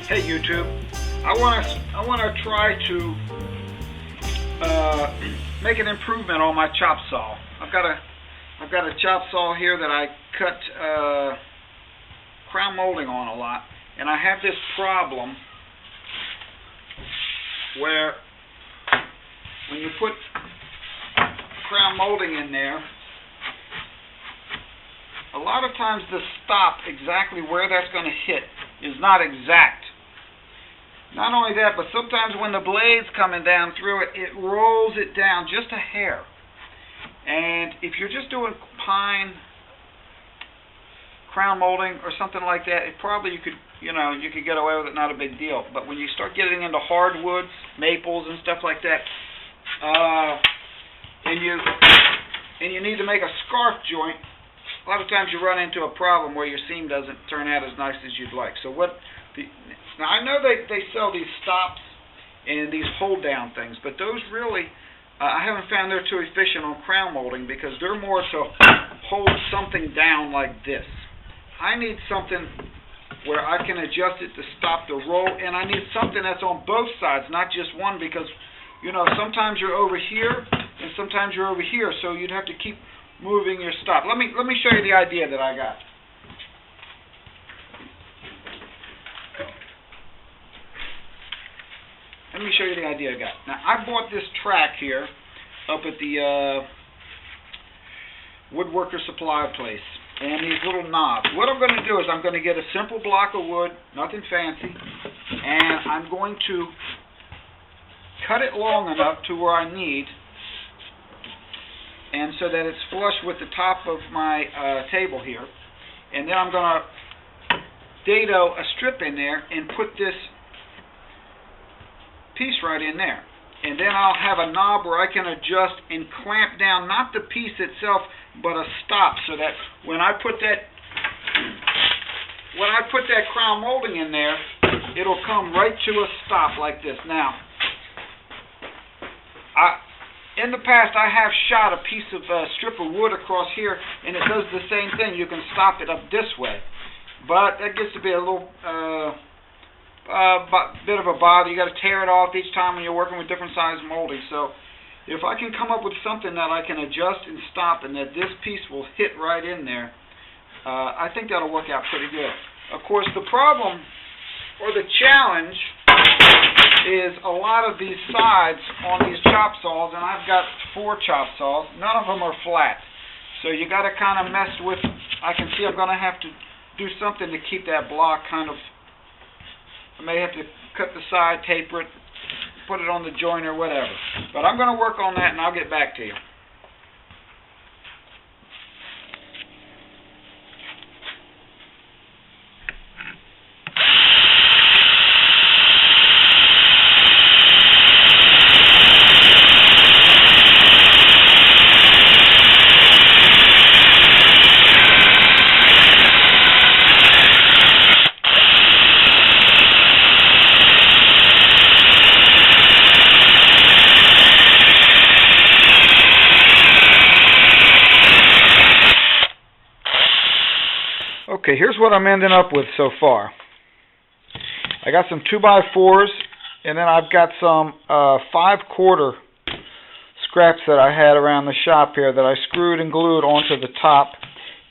Hey YouTube, I want to try to make an improvement on my chop saw. I've got a chop saw here that I cut crown molding on a lot, and I have this problem where when you put crown molding in there, a lot of times the stop, exactly where that's going to hit, is not exact. Not only that, but sometimes when the blade's coming down through it, it rolls it down just a hair. And if you're just doing pine crown molding or something like that, it probably you could get away with it, not a big deal. But when you start getting into hardwoods, maples and stuff like that, and you need to make a scarf joint, a lot of times you run into a problem where your seam doesn't turn out as nice as you'd like. So now I know they sell these stops and these hold down things, but those really, I haven't found they're too efficient on crown molding because they're more to hold something down like this. I need something where I can adjust it to stop the roll, and I need something that's on both sides, not just one, because sometimes you're over here and sometimes you're over here, so you'd have to keep moving your stop. Let me show you the idea that I got. Let me show you the idea I got. Now, I bought this track here up at the woodworker supply place, and these little knobs. What I'm going to do is I'm going to get a simple block of wood, nothing fancy, and I'm going to cut it long enough to where I need, and so that it's flush with the top of my table here. And then I'm going to dado a strip in there and put this piece right in there. And then I'll have a knob where I can adjust and clamp down, not the piece itself, but a stop, so that when I put that crown molding in there, it'll come right to a stop like this. Now, in the past, I have shot a piece of strip of wood across here, and it does the same thing. You can stop it up this way, but that gets to be a little bit of a bother. You got to tear it off each time when you're working with different size molding. So, if I can come up with something that I can adjust and stop, and that this piece will hit right in there, I think that'll work out pretty good. Of course, the problem or the challenge is a lot of these sides on these chop saws, and I've got 4 chop saws. None of them are flat, so you got to kind of mess with. I can see I'm going to have to do something to keep that block kind of. I may have to cut the side, taper it, put it on the joint or whatever. But I'm going to work on that, and I'll get back to you. Okay, here's what I'm ending up with so far. I got some 2x4s, and then I've got some 5/4 scraps that I had around the shop here that I screwed and glued onto the top,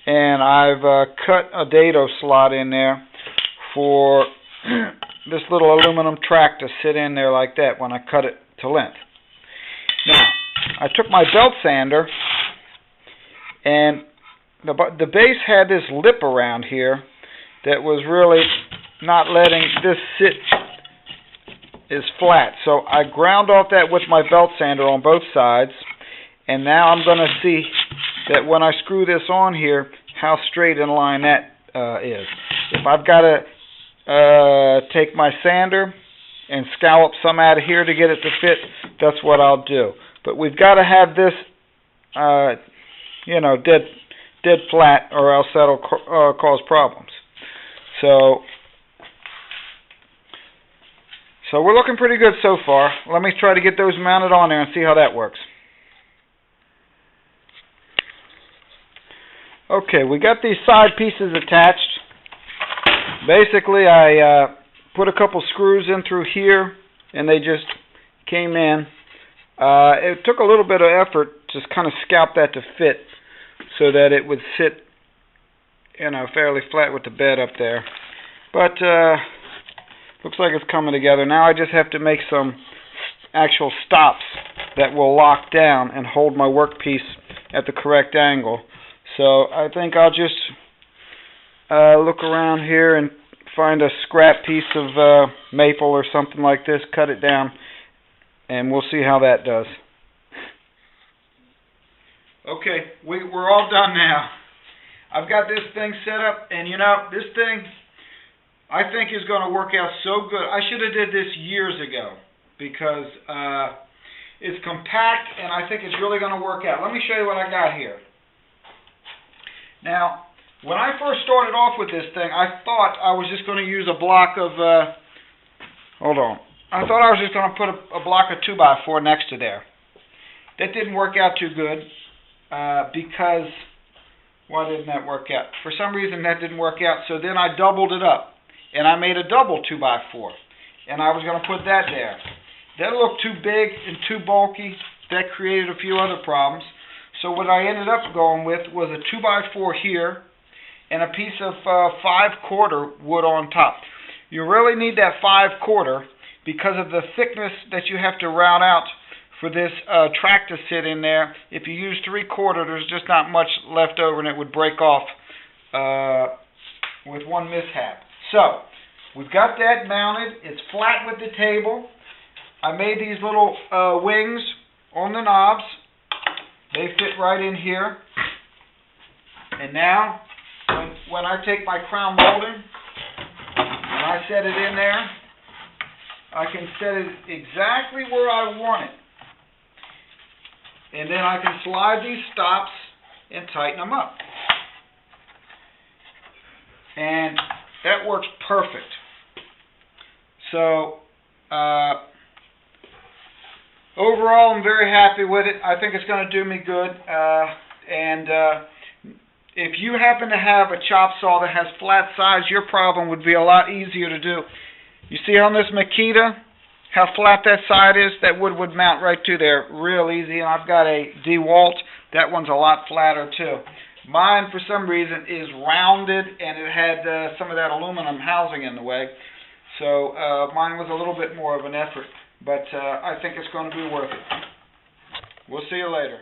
and I've cut a dado slot in there for this little aluminum track to sit in there like that when I cut it to length. Now, I took my belt sander, and the base had this lip around here that was really not letting this sit as flat. So I ground off that with my belt sander on both sides, and now I'm going to see that when I screw this on here, how straight in line that is. If I've got to take my sander and scallop some out of here to get it to fit, that's what I'll do. But we've got to have this, dead flat, or else that'll cause problems. So we're looking pretty good so far. Let me try to get those mounted on there and see how that works. Okay, we got these side pieces attached. Basically, I put a couple screws in through here, and they just came in. It took a little bit of effort to kind of scalp that to fit so that it would sit, you know, fairly flat with the bed up there. But looks like it's coming together. Now I just have to make some actual stops that will lock down and hold my workpiece at the correct angle. So I think I'll just look around here and find a scrap piece of maple or something like this, cut it down, and we'll see how that does. Okay, we're all done now. I've got this thing set up, and you know, this thing I think is going to work out so good. I should have did this years ago because it's compact, and I think it's really going to work out. Let me show you what I got here. Now, when I first started off with this thing, I thought I was just going to use a block of, hold on. I thought I was just going to put a block of 2x4 next to there. That didn't work out too good because, why didn't that work out? For some reason that didn't work out, so then I doubled it up. And I made a double 2x4. And I was going to put that there. That looked too big and too bulky. That created a few other problems. So what I ended up going with was a 2x4 here and a piece of 5/4 wood on top. You really need that 5/4 because of the thickness that you have to route out for this track to sit in there. If you use 3/4, there's just not much left over and it would break off with one mishap. So, we've got that mounted. It's flat with the table. I made these little wings on the knobs. They fit right in here. And now, when I take my crown molding and I set it in there, I can set it exactly where I want it. And then I can slide these stops and tighten them up. And that works perfect. So, overall, I'm very happy with it. I think it's going to do me good. If you happen to have a chop saw that has flat sides, your problem would be a lot easier to do. You see on this Makita how flat that side is? That wood would mount right to there real easy. And I've got a DeWalt. That one's a lot flatter too. Mine, for some reason, is rounded, and it had some of that aluminum housing in the way. So mine was a little bit more of an effort. But I think it's going to be worth it. We'll see you later.